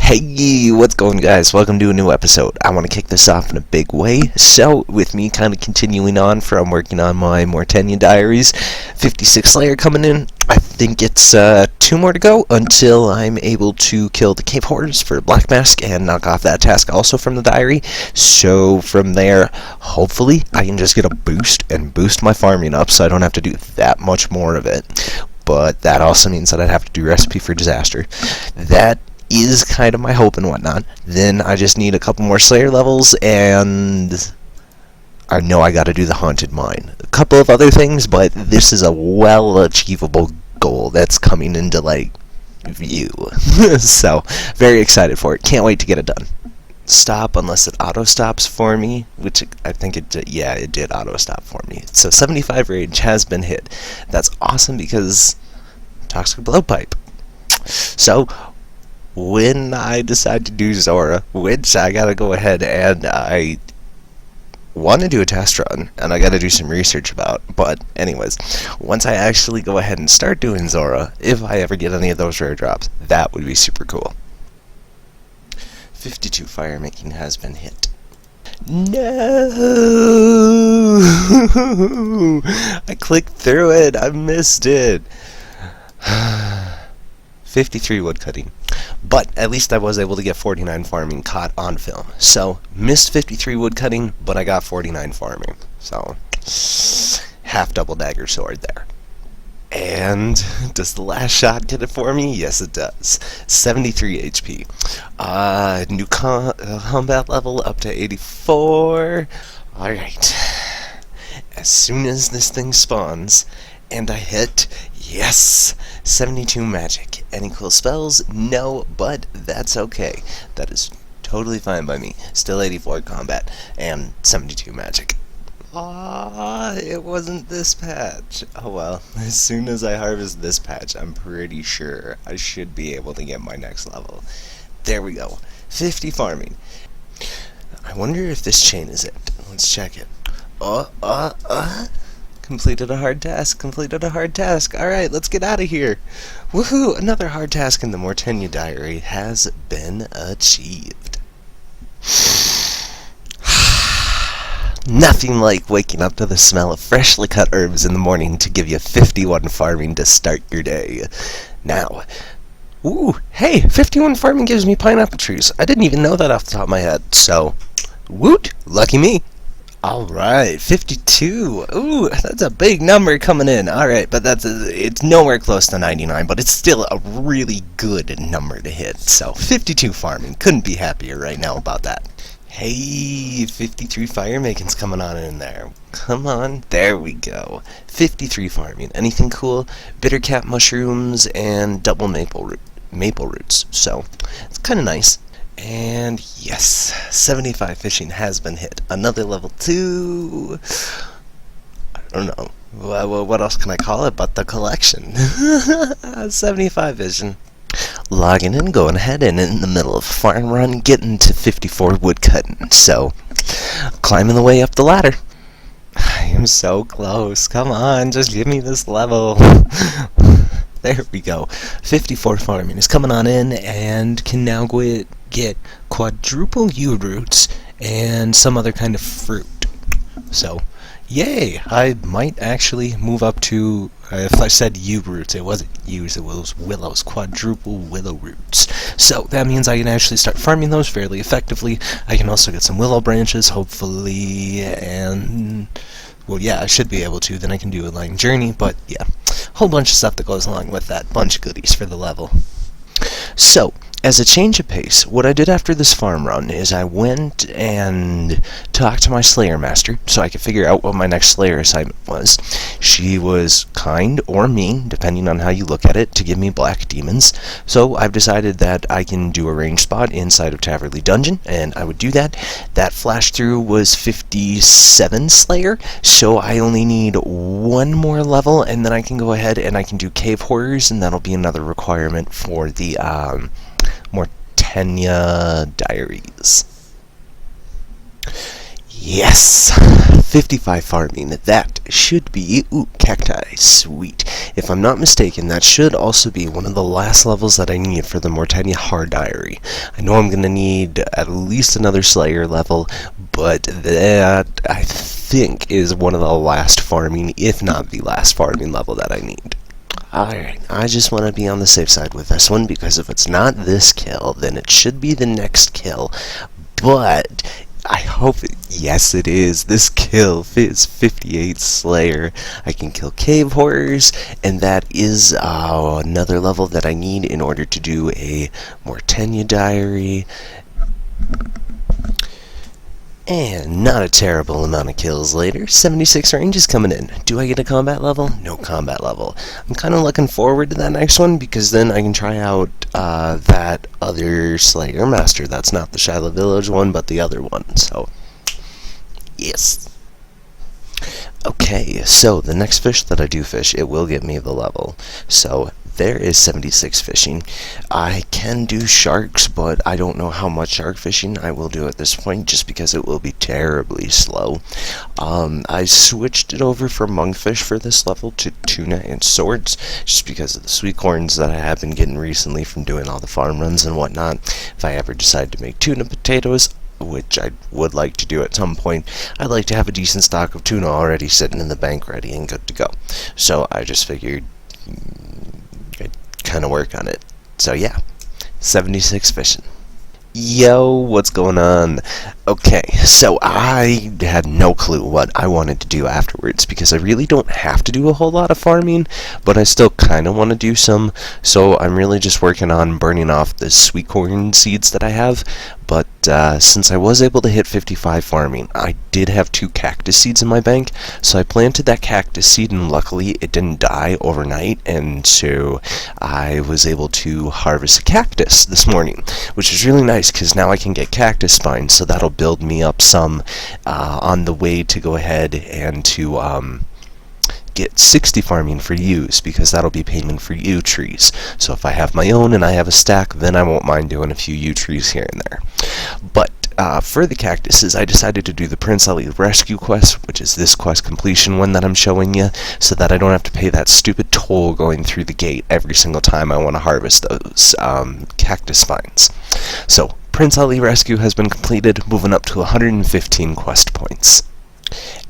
Hey, what's going guys? Welcome to a new episode. I want to kick this off in a big way. So, with me kind of continuing on from working on my Mortenia diaries, 56 Slayer coming in. I think it's 2 more to go until I'm able to kill the Cave Horrors for Black Mask and knock off that task also from the diary. So from there, hopefully I can just get a boost and boost my farming up so I don't have to do that much more of it. But that also means that I'd have to do Recipe for Disaster. That is kind of my hope and whatnot. Then I just need a couple more Slayer levels, and I know I gotta do the Haunted Mine. A couple of other things, but this is a well-achievable goal that's coming into, view. So, very excited for it. Can't wait to get it done. Stop unless it auto-stops for me, which I think it did. Yeah, it did auto-stop for me. So 75 rage has been hit. That's awesome because Toxic Blowpipe. So, when I decide to do Zora, which I gotta go ahead and I want to do a test run, and I gotta do some research about, but anyways, once I actually go ahead and start doing Zora, if I ever get any of those rare drops, that would be super cool. 52 fire making has been hit. No! I clicked through it, I missed it. 53 woodcutting. But at least I was able to get 49 farming caught on film. So, missed 53 woodcutting, but I got 49 farming. So, half double dagger sword there. And does the last shot get it for me? Yes, it does. 73 HP. New combat level up to 84. Alright. As soon as this thing spawns, and I hit, yes! 72 magic. Any cool spells? No, but that's okay. That is totally fine by me. Still 84 combat, and 72 magic. It wasn't this patch. Oh well, as soon as I harvest this patch, I'm pretty sure I should be able to get my next level. There we go. 50 farming. I wonder if this chain is it. Let's check it. Completed a hard task, Alright, let's get out of here. Woohoo! Another hard task in the Mortenia diary has been achieved. Nothing like waking up to the smell of freshly cut herbs in the morning to give you 51 farming to start your day. Now, hey, 51 farming gives me pineapple trees. I didn't even know that off the top of my head, so, woot, lucky me. Alright, 52. Ooh, that's a big number coming in. Alright, but it's nowhere close to 99, but it's still a really good number to hit. So, 52 farming. Couldn't be happier right now about that. Hey, 53 fire making's coming on in there. Come on, there we go. 53 farming. Anything cool? Bittercap mushrooms and double maple roots. So, it's kind of nice. And yes, 75 fishing has been hit. Another level 2. I don't know. What else can I call it but the collection? 75 vision. Logging in, going ahead, and in the middle of farm run, getting to 54 woodcutting. So, climbing the way up the ladder. I am so close. Come on, just give me this level. There we go. 54 farming is coming on in, and can now get quadruple U-roots and some other kind of fruit. So, yay! I might actually move up to, if I said U-roots, it wasn't U's, it was willows, quadruple willow roots. So, that means I can actually start farming those fairly effectively. I can also get some willow branches, hopefully, and, well, yeah, I should be able to. Then I can do a line journey, but, yeah, whole bunch of stuff that goes along with that. Bunch of goodies for the level. So, as a change of pace, what I did after this farm run is I went and talked to my Slayer Master so I could figure out what my next Slayer assignment was. She was kind or mean, depending on how you look at it, to give me black demons. So I've decided that I can do a range spot inside of Taverley Dungeon, and I would do that. That flash through was 57 Slayer, so I only need 1 more level, and then I can go ahead and I can do Cave Horrors, and that'll be another requirement for the Mortenia diaries. Yes! 55 farming. That should be... Ooh, cacti. Sweet. If I'm not mistaken, that should also be one of the last levels that I need for the Mortenia Hard Diary. I know I'm going to need at least another Slayer level, but that, I think, is one of the last farming, if not the last farming level that I need. Alright, I just want to be on the safe side with this one, because if it's not this kill, then it should be the next kill. But I hope yes it is. This kill is 58 Slayer. I can kill cave horrors, and that is another level that I need in order to do a Mortenia Diary. And not a terrible amount of kills later. 76 range is coming in. Do I get a combat level? No combat level. I'm kind of looking forward to that next one, because then I can try out that other Slayer Master. That's not the Shiloh Village one, but the other one. So, yes. Okay, so the next fish that I do fish, it will get me the level. So there is 76 fishing. I can do sharks, but I don't know how much shark fishing I will do at this point, just because it will be terribly slow. I switched it over from monkfish for this level to tuna and swords, just because of the sweet corns that I have been getting recently from doing all the farm runs and whatnot. If I ever decide to make tuna potatoes, which I would like to do at some point, I'd like to have a decent stock of tuna already sitting in the bank ready and good to go. So I just figured I'd kind of work on it. So yeah, 76 fishing. Yo, what's going on? Okay, so I had no clue what I wanted to do afterwards, because I really don't have to do a whole lot of farming, but I still kind of want to do some, so I'm really just working on burning off the sweet corn seeds that I have. But since I was able to hit 55 farming, I did have 2 cactus seeds in my bank, so I planted that cactus seed, and luckily it didn't die overnight, and so I was able to harvest a cactus this morning, which is really nice, because now I can get cactus spines, so that'll build me up some on the way to go ahead and to get 60 farming for yews, because that'll be payment for yew trees. So if I have my own and I have a stack, then I won't mind doing a few yew trees here and there. But for the cactuses, I decided to do the Prince Ali Rescue quest, which is this quest completion one that I'm showing you, so that I don't have to pay that stupid toll going through the gate every single time I want to harvest those cactus spines. So Prince Ali Rescue has been completed, moving up to 115 quest points.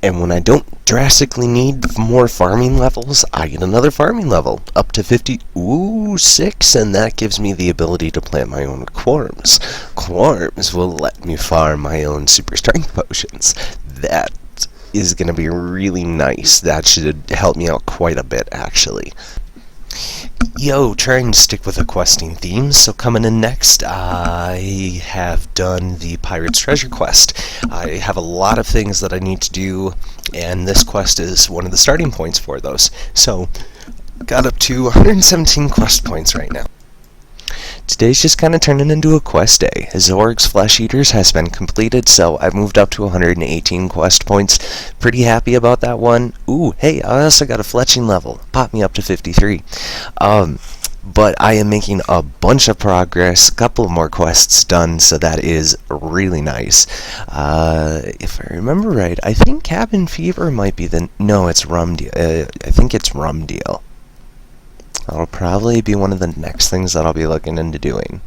And when I don't drastically need more farming levels, I get another farming level, up to 56, and that gives me the ability to plant my own quarms. Quarms will let me farm my own super strength potions. That is going to be really nice. That should help me out quite a bit, actually. Yo, trying to stick with the questing themes, so coming in next, I have done the Pirate's Treasure quest. I have a lot of things that I need to do, and this quest is one of the starting points for those. So, got up to 117 quest points right now. Today's just kind of turning into a quest day. Zorg's Flesh Eaters has been completed, so I've moved up to 118 quest points. Pretty happy about that one. Ooh, hey, I also got a fletching level. Popped me up to 53. But I am making a bunch of progress, a couple more quests done, so that is really nice. If I remember right, I think Cabin Fever might be the... No, it's Rum Deal. I think it's Rum Deal. That'll probably be one of the next things that I'll be looking into doing.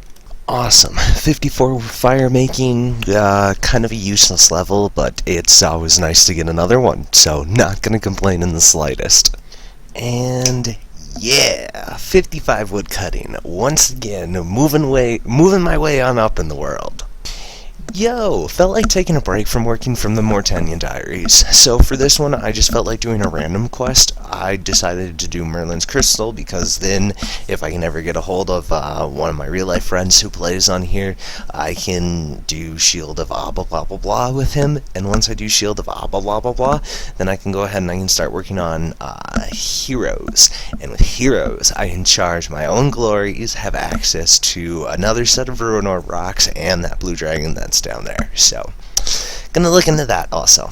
Awesome. 54 fire making, kind of a useless level, but it's always nice to get another one, so not gonna complain in the slightest. And yeah, 55 wood cutting. Once again, moving my way on up in the world. Yo, felt like taking a break from working from the Mortenia Diaries. So for this one, I just felt like doing a random quest. I decided to do Merlin's Crystal, because then, if I can ever get a hold of one of my real-life friends who plays on here, I can do Shield of blah blah blah blah with him, and once I do Shield of blah blah blah blah, then I can go ahead and I can start working on heroes. And with heroes, I can charge my own glories, have access to another set of Ruinor rocks, and that blue dragon that's down there. So, gonna look into that also.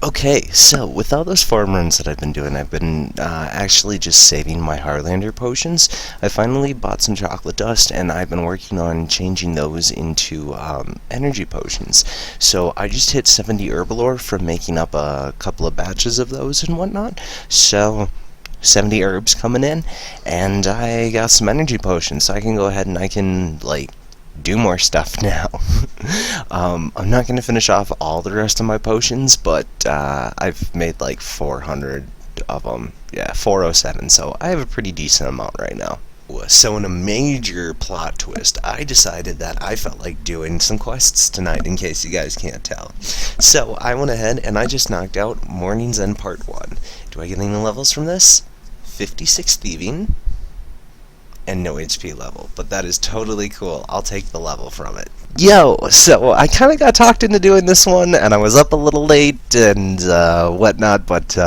Okay, so with all those farm runs that I've been doing, I've been actually just saving my Harlander potions. I finally bought some chocolate dust, and I've been working on changing those into energy potions. So I just hit 70 Herbalore from making up a couple of batches of those and whatnot. So 70 herbs coming in, and I got some energy potions, so I can go ahead and I can, like, do more stuff now. I'm not going to finish off all the rest of my potions, but I've made like 400 of them. Yeah, 407, so I have a pretty decent amount right now. So in a major plot twist, I decided that I felt like doing some quests tonight, in case you guys can't tell. So I went ahead and I just knocked out Morning's End Part 1. Do I get any levels from this? 56 Thieving, and no HP level, but that is totally cool. I'll take the level from it. Yo, so I kind of got talked into doing this one, and I was up a little late and whatnot, but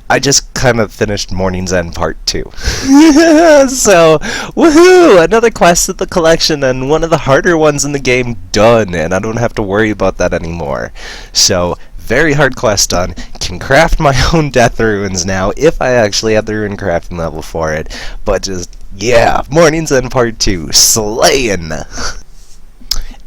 I just kind of finished Morning's End Part 2. So, woohoo! Another quest at the collection, and one of the harder ones in the game done, and I don't have to worry about that anymore. So, very hard quest done. Can craft my own death runes now, if I actually have the rune crafting level for it, but just, yeah, Morning's End Part 2, slaying!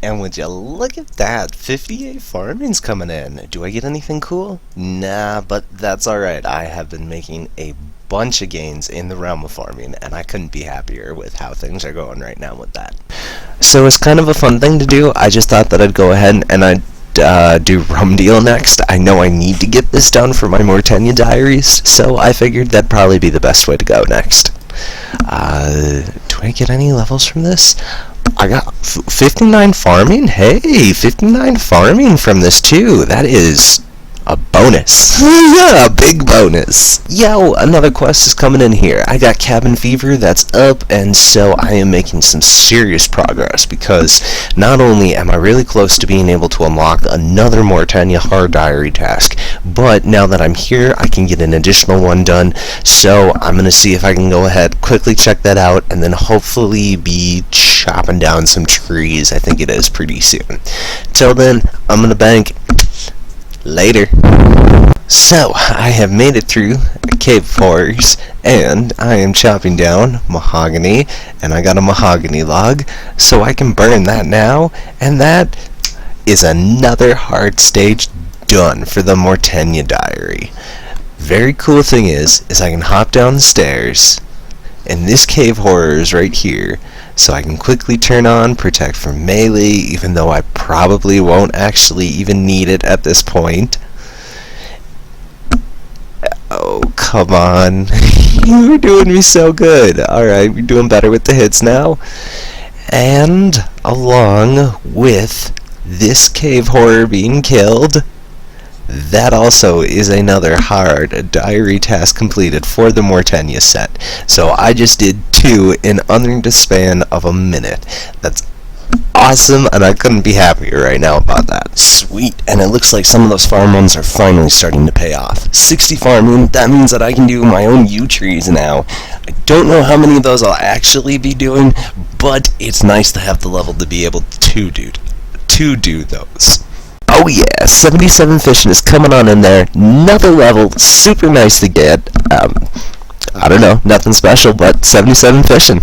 And would you look at that, 58 farming's coming in. Do I get anything cool? Nah, but that's alright. I have been making a bunch of gains in the realm of farming, and I couldn't be happier with how things are going right now with that. So it's kind of a fun thing to do. I just thought that I'd go ahead and I'd do Rum Deal next. I know I need to get this done for my Mortenia diaries, so I figured that'd probably be the best way to go next. Do I get any levels from this? I got 59 farming? Hey, 59 farming from this too. That is a bonus. Yeah, a big bonus. Yo, another quest is coming in here. I got Cabin Fever that's up, and so I am making some serious progress, because not only am I really close to being able to unlock another Mortenia hard diary task, but now that I'm here, I can get an additional one done, so I'm going to see if I can go ahead, quickly check that out, and then hopefully be chopping down some trees. I think it is pretty soon. Till then, I'm going to bank. Later. So, I have made it through Cave 4s, and I am chopping down mahogany, and I got a mahogany log, so I can burn that now, and that is another hard stage done for the Mortenia diary. Very cool thing is I can hop down the stairs, and this cave horror is right here, so I can quickly turn on Protect from Melee, even though I probably won't actually even need it at this point. Oh, come on. You were doing me so good. Alright, we're doing better with the hits now. And along with this cave horror being killed, that also is another hard diary task completed for the Mortenia set. So I just did 2 in under the span of a minute. That's awesome, and I couldn't be happier right now about that. Sweet, and it looks like some of those farm runs are finally starting to pay off. 60 farming, that means that I can do my own yew trees now. I don't know how many of those I'll actually be doing, but it's nice to have the level to be able to do those. Oh yeah, 77 fishing is coming on in there. Another level, super nice to get. I don't know, nothing special, but 77 fishing.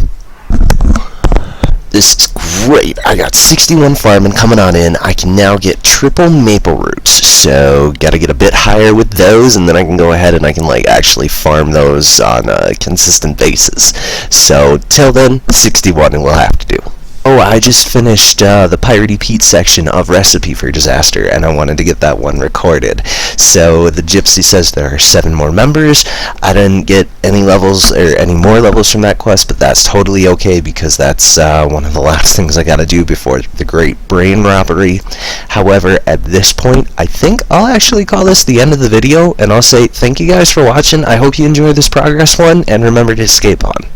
This is great. I got 61 farming coming on in. I can now get triple maple roots, so gotta get a bit higher with those, and then I can go ahead and I can like actually farm those on a consistent basis. So till then, 61 will have to do. Oh, I just finished the Piratey Pete section of Recipe for Disaster, and I wanted to get that one recorded. So the Gypsy says there are 7 more members. I didn't get any levels or any more levels from that quest, but that's totally okay, because that's one of the last things I gotta do before the Great Brain Robbery. However, at this point, I think I'll actually call this the end of the video, and I'll say thank you guys for watching. I hope you enjoyed this progress one, and remember to escape on.